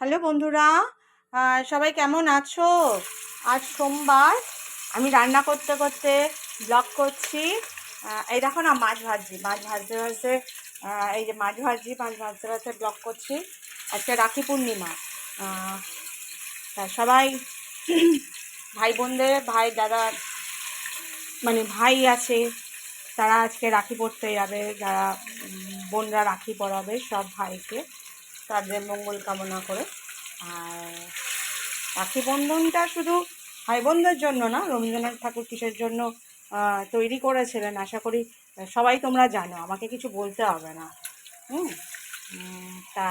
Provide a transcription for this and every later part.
Hello বন্ধুরা, সবাই কেমন আছো? আজ সোমবার, আমি রান্না করতে করতে ব্লগ করছি। এই দেখো না, মাছ ভাজতে ভাজতে এই যে মাছ ভাজতে ভাজতে ব্লগ করছি। আজকে রাখি পূর্ণিমা। তা সবাই ভাই বোনদের, ভাই দাদা মানে ভাই আছে, তারা আজকে রাখি পরতে যাবে। যারা বোনরা রাখি পরাবে সব ভাইকে, তাদের মঙ্গল কামনা করে। আর রাখি বন্ধনটা শুধু ভাই বোনদের জন্য না, রবীন্দ্রনাথ ঠাকুর কিসের জন্য তৈরি করেছিলেন আশা করি সবাই তোমরা জানো, আমাকে কিছু বলতে হবে না। তা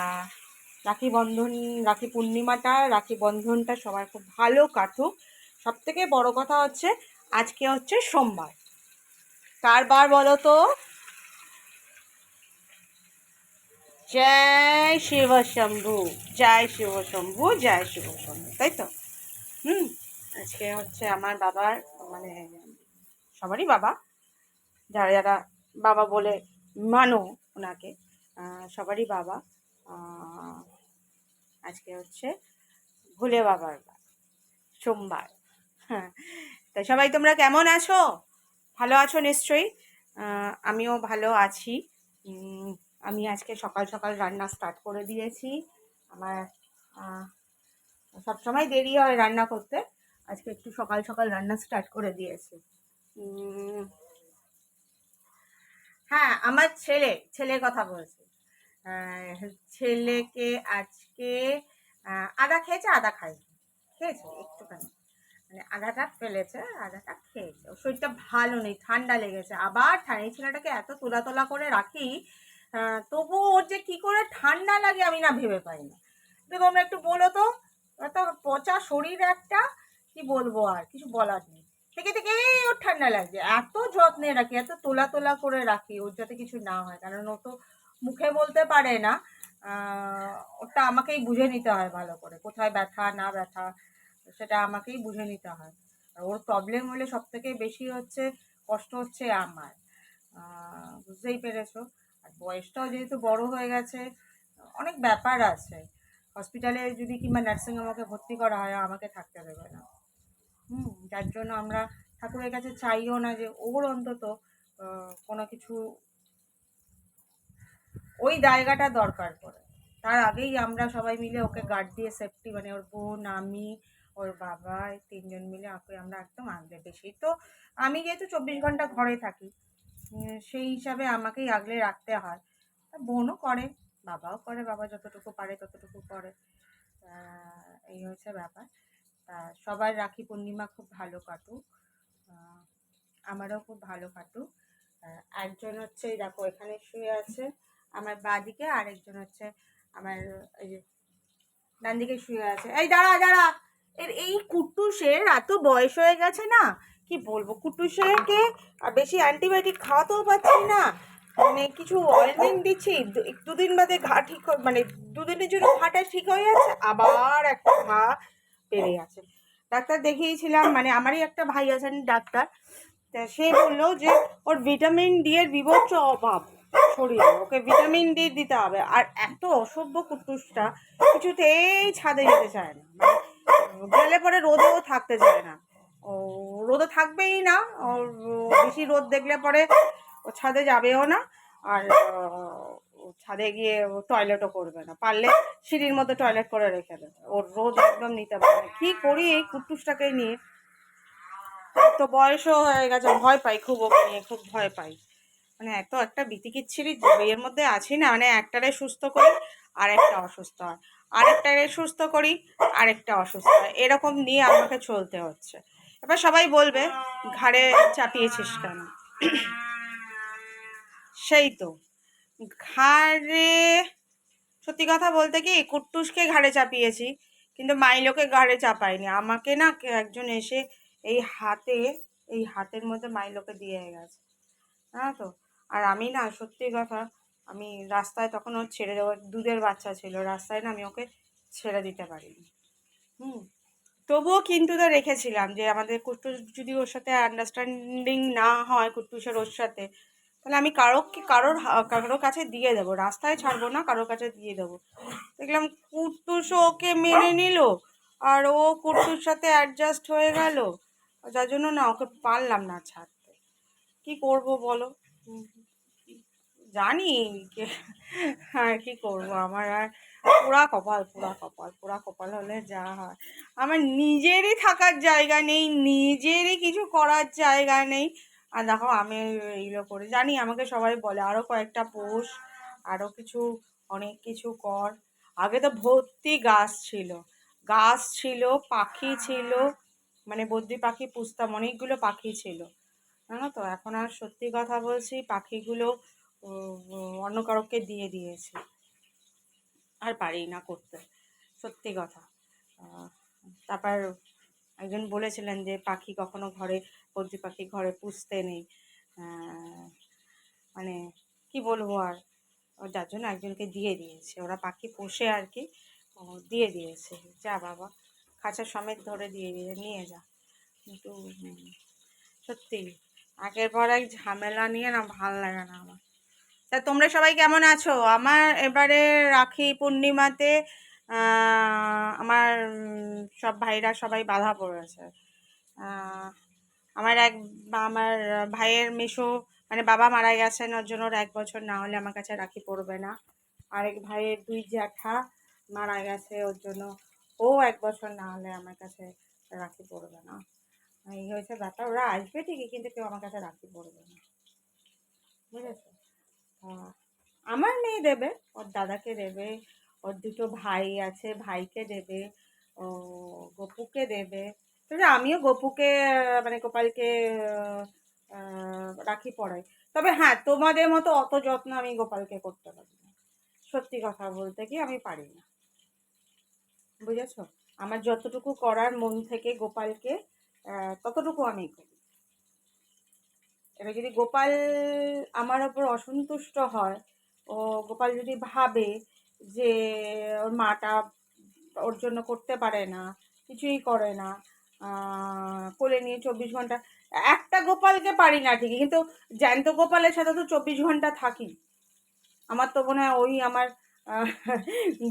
রাখি পূর্ণিমাটা, রাখি বন্ধনটা সবার খুব ভালো কাটুক। সবথেকে বড় কথা হচ্ছে আজকে হচ্ছে সোমবার। কার বার বলো তো? জয় শিব শম্ভু, জয় শিব শম্ভু, জয় শিব শম্ভু, তাই তো? আজকে হচ্ছে আমার বাবার, মানে সবারই বাবা, যারা যারা বাবা বলে মানো ওনাকে, সবারই বাবা। আজকে হচ্ছে ভোলে বাবার সোমবার। হ্যাঁ, তাই সবাই তোমরা কেমন আছো? ভালো আছো নিশ্চয়ই। আমিও ভালো আছি। আমি আজকে সকাল সকাল রান্না স্টার্ট করে দিয়েছি। আমার সবসময় দেরি হয় রান্না করতে, আজকে একটু সকাল সকাল রান্না স্টার্ট করে দিয়েছি। হ্যাঁ, আমার ছেলের কথা বলছি। ছেলেকে আজকে আদা খেয়েছে, আদা খাইনি, খেয়েছে একটুখানি, মানে আদাটা ফেলেছে, আদাটা খেয়েছে। ওর শরীরটা ভালো নেই, ঠান্ডা লেগেছে আবার। এই ছেলেটাকে এত তোলা তোলা করে রাখি, তবু ওর যে কি করে ঠান্ডা লাগে আমি না ভেবে পাই না। দেখো, আমরা একটু বলো তো, এত পচা শরীর একটা, কি বলবো, আর কিছু বলার নেই। থেকে থেকেই ওর ঠান্ডা লাগছে, এত যত্নে রাখি, এত তোলা তোলা করে রাখি ওর যাতে কিছু না হয়, কারণ ও তো মুখে বলতে পারে না। ওটা আমাকেই বুঝে নিতে হয় ভালো করে, কোথায় ব্যথা না ব্যথা সেটা আমাকেই বুঝে নিতে হয়। আর ওর প্রবলেম হলে সব থেকে বেশি হচ্ছে কষ্ট হচ্ছে আমার, বুঝতেই পেরেছো। আর বয়সটাও যেহেতু বড় হয়ে গেছে, অনেক ব্যাপার আছে। হসপিটালে যদি কিংবা নার্সিংহোমে ওকে ভর্তি করা হয়, আমাকে থাকতে দেবে না। যার জন্য আমরা ঠাকুরের কাছে চাইও না যে ওর অন্তত কোনো কিছু, ওই জায়গাটা দরকার পড়ে। তার আগেই আমরা সবাই মিলে ওকে গার্ড দিয়ে সেফটি, মানে ওর বোন, আমি, ওর বাবা, এই তিনজন মিলে ওকে আমরা একদম আগলে, বেশি তো আমি যেহেতু 24 ঘন্টা ঘরে থাকি, সেই হিসাবে আমাকেই আগলে রাখতে হয়। বোনও করে, বাবাও করে, বাবা যতটুকু পারে ততটুকু করে। এই হচ্ছে ব্যাপার। সবার রাখি পূর্ণিমা খুব ভালো কাটুক, আমারও খুব ভালো কাটুক। একজন হচ্ছে দেখো এখানে শুয়ে আছে আমার বাঁদিকে, আরেকজন হচ্ছে আমার এই যে ডান দিকে শুয়ে আছে। এই দাঁড়া দাঁড়া, এই কুট্টুসের এত বয়স হয়ে গেছে না, কি বলবো, কুট্টুসেকে বেশি অ্যান্টিবায়োটিক খাওয়াতেও পারছি না। মানে কিছু অয়েলমেন্ট দিচ্ছি, দুদিন বাদে ঘা ঠিক, মানে দুদিনের জন্য ঘাটা ঠিক হয়ে যাচ্ছে, আবার একটা ঘা বেড়ে গেছে। ডাক্তার দেখিয়েছিলাম, মানে আমারই একটা ভাই আছেন ডাক্তার, তা সে বললো যে ওর ভিটামিন ডি এর বিভৎস অভাব শরীরে, ওকে ভিটামিন ডি দিতে হবে। আর এত অসভ্য কুট্টুসটা, কিছুতেই ছাদে যেতে চায় না, মানে গেলে পরে রোদেও থাকতে চায় না। ও রোদে থাকবেই না, ওর বেশি রোদ দেখলে পরে ও ছাদে যাবেও না। আর ছাদে গিয়ে টয়লেটও করবে না, পারলে সিঁড়ির মধ্যে টয়লেট করে রেখে দেবে। ওর রোদ একদম নিতে পারে। কি করি এই কুট্টুসটাকে নিয়ে, তো বয়সও হয়ে গেছে, ভয় পাই খুব, ওকে নিয়ে খুব ভয় পাই। মানে এত একটা বিতিকিচ্ছিরি এর মধ্যে আছি না, মানে একটারে সুস্থ করি আর একটা অসুস্থ হয়, আরেকটারে সুস্থ করি আরেকটা অসুস্থ হয়, এরকম নিয়ে আমাকে চলতে হচ্ছে। এবার সবাই বলবে ঘাড়ে চাপিয়েছিস কেন? সেই তো, ঘাড়ে, সত্যি কথা বলতে কি, কুট্টুসকে ঘাড়ে চাপিয়েছি, কিন্তু মাইলোকে ঘাড়ে চাপাইনি। আমাকে না একজন এসে এই হাতের মধ্যে মাইলোকে দিয়ে গেছে, হ্যাঁ তো। আর আমি না, সত্যি কথা, আমি রাস্তায় তখন ওর ছেড়ে দেওয়ার, দুধের বাচ্চা ছিল, রাস্তায় না আমি ওকে ছেড়ে দিতে পারিনি। তবুও কিন্তু তো রেখেছিলাম যে আমাদের কুট্টুস যদি ওর সাথে আন্ডারস্ট্যান্ডিং না হয়, কুট্টুসের ওর সাথে, তাহলে আমি কারোর কাছে দিয়ে দেবো, রাস্তায় ছাড়বো না, কারোর কাছে দিয়ে দেবো। দেখলাম কুট্টুসও ওকে মেনে নিল, আর ও কুট্টুর সাথে অ্যাডজাস্ট হয়ে গেল, যার জন্য না ওকে পারলাম না ছাড়তে। কি করব বলো? জানি আর কি করব, আমার আর পোড়া কপাল হলে যা হয়। আমার নিজেরই থাকার জায়গা নেই, নিজেরই কিছু করার জায়গা নেই, আর দেখো আমি এইগুলো করে। জানি আমাকে সবাই বলে আরও কয়েকটা পোষ, আরও কিছু, অনেক কিছু কর। আগে তো ভর্তি গাছ ছিল, পাখি ছিল, মানে বদ্রি পাখি পুষতাম, অনেকগুলো পাখি ছিল, জানো তো। এখন আর সত্যি কথা বলছি, পাখিগুলো অন্য কারোকে দিয়ে দিয়েছে, আর পারি না করতে, সত্যি কথা। তারপর একজন বলেছিলেন যে পাখি কখনো বদ্রি পাখি ঘরে পুষতে নেই, মানে কি বলবো আর, যার জন্য একজনকে দিয়ে দিয়েছে, ওরা পাখি পোষে আর কি, দিয়ে দিয়েছে, যা বাবা খাঁচা সমেত ধরে দিয়ে নিয়ে যা। কিন্তু সত্যি একের পর এক ঝামেলা নিয়ে না ভাল লাগে না আমার। তা তোমরা সবাই কেমন আছো? আমার এবারে রাখি পূর্ণিমাতে আমার সব ভাইরা সবাই বাধা পড়েছে। আমার ভাইয়ের মেসো, মানে বাবা মারা গেছেন, ওর জন্য ওর 1 বছর না হলে আমার কাছে রাখি পড়বে না। আরেক ভাইয়ের 2 জ্যাঠা মারা গেছে, ওর জন্য ও 1 বছর না হলে আমার কাছে রাখি পড়বে না। এই হয়েছে ব্যাপার, ওরা আসবে ঠিকই কিন্তু কেউ আমার কাছে রাখি পড়বে না, বুঝেছো? আমার মেয়ে দেবে, ওর দাদাকে দেবে, ওর 2টো ভাই আছে, ভাইকে দেবে, ও গপুকে দেবে। তবে আমিও গপুকে মানে গোপালকে রাখি পড়াই। তবে হ্যাঁ, তোমাদের মতো অত যত্ন আমি গোপালকে করতে পারি না, সত্যি কথা বলতে কি আমি পারি না, বুঝেছো? আমার যতটুকু করার মন থেকে গোপালকে, ততটুকু আমি করি। এবার যদি গোপাল আমার ওপর অসন্তুষ্ট হয়, ও গোপাল যদি ভাবে যে ওর মাটা ওর জন্য করতে পারে না, কিছুই করে না, কোলে নিয়ে 24 ঘন্টা, একটা গোপালকে পারি না ঠিকই, কিন্তু জ্যান্ত গোপালের সাথে তো 24 ঘন্টা থাকি। আমার তো মনে হয় ওই আমার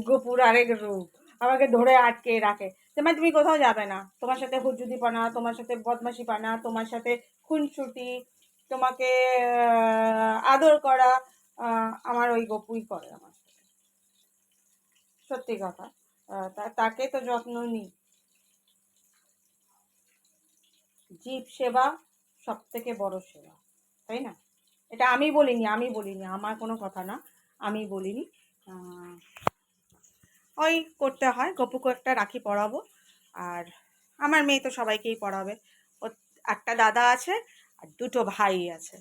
গোপুর আরেক রূপ, আমাকে ধরে আটকে রাখে, তোমার তুমি কোথাও যাবে না, তোমার সাথে হুজুদি পানা, তোমার সাথে বদমাশি পানা, তোমার সাথে খুনসুটি, তোমাকে আদর করা, আমার ওই গপুই করে আমার সাথে, সত্যি কথা। তাকে তো যত্ন নিই। জীব সেবা সব থেকে বড় সেবা, তাই না? এটা আমি বলিনি, আমার কোনো কথা না, আমি বলিনি। ওই করতে হয়, গপুকে একটা রাখি পরাবো, আর আমার মেয়ে তো সবাইকেই পরাবে। ওর একটা দাদা আছে, আর 2টো ভাই আছে,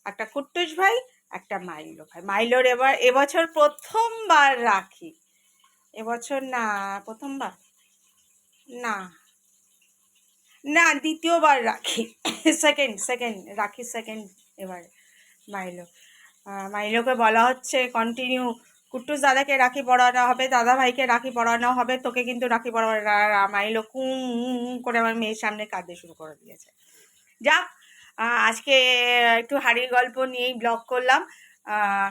একটা কুট্টুস ভাই, একটা মাইলো ভাই। মাইলোর এবছর প্রথমবার রাখি, এবছর না, প্রথমবার না, না দ্বিতীয়বার রাখি, সেকেন্ড রাখি, সেকেন্ড এবার মাইলো। মাইলোকে বলা হচ্ছে কন্টিনিউ, কুট্টুস দাদাকে রাখি পরানো হবে, দাদা ভাইকে রাখি পরানো হবে, তোকে কিন্তু রাখি পরাবো না। মাইলো করে আমার মেয়ের সামনে কাঁদতে শুরু করে দিয়েছে। যাক, আজকে একটু হাড়ির গল্প নিয়েই ব্লগ করলাম,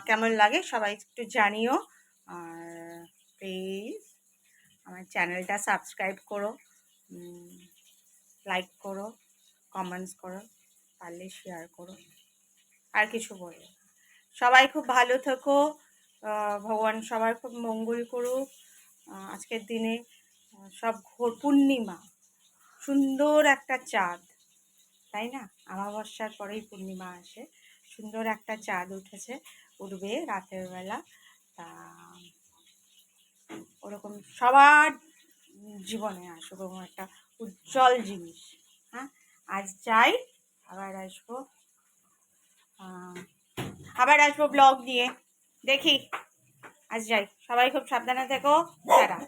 কেমন লাগে সবাই একটু জানিও, আর প্লিজ আমার চ্যানেলটা সাবস্ক্রাইব করো, লাইক করো, কমেন্টস করো, পারলে শেয়ার করো, আর কিছু বলো। সবাই খুব ভালো থেকো, ভগবান সবার খুব মঙ্গল করুক। আজকের দিনে সব ঘোর পূর্ণিমা, সুন্দর একটা চাঁদ, তাই না? অমাবস্যার পরেই পূর্ণিমা আসে, সুন্দর একটা চাঁদ উঠবে রাতের বেলা। তা ওরকম সবার জীবনে আসুক, ওরকম একটা উজ্জ্বল জিনিস। হ্যাঁ, আজ যাই, আবার আসবো, ব্লগ নিয়ে, দেখি। আজ যাই, সবাই খুব সাবধানে থেকো, টাটা।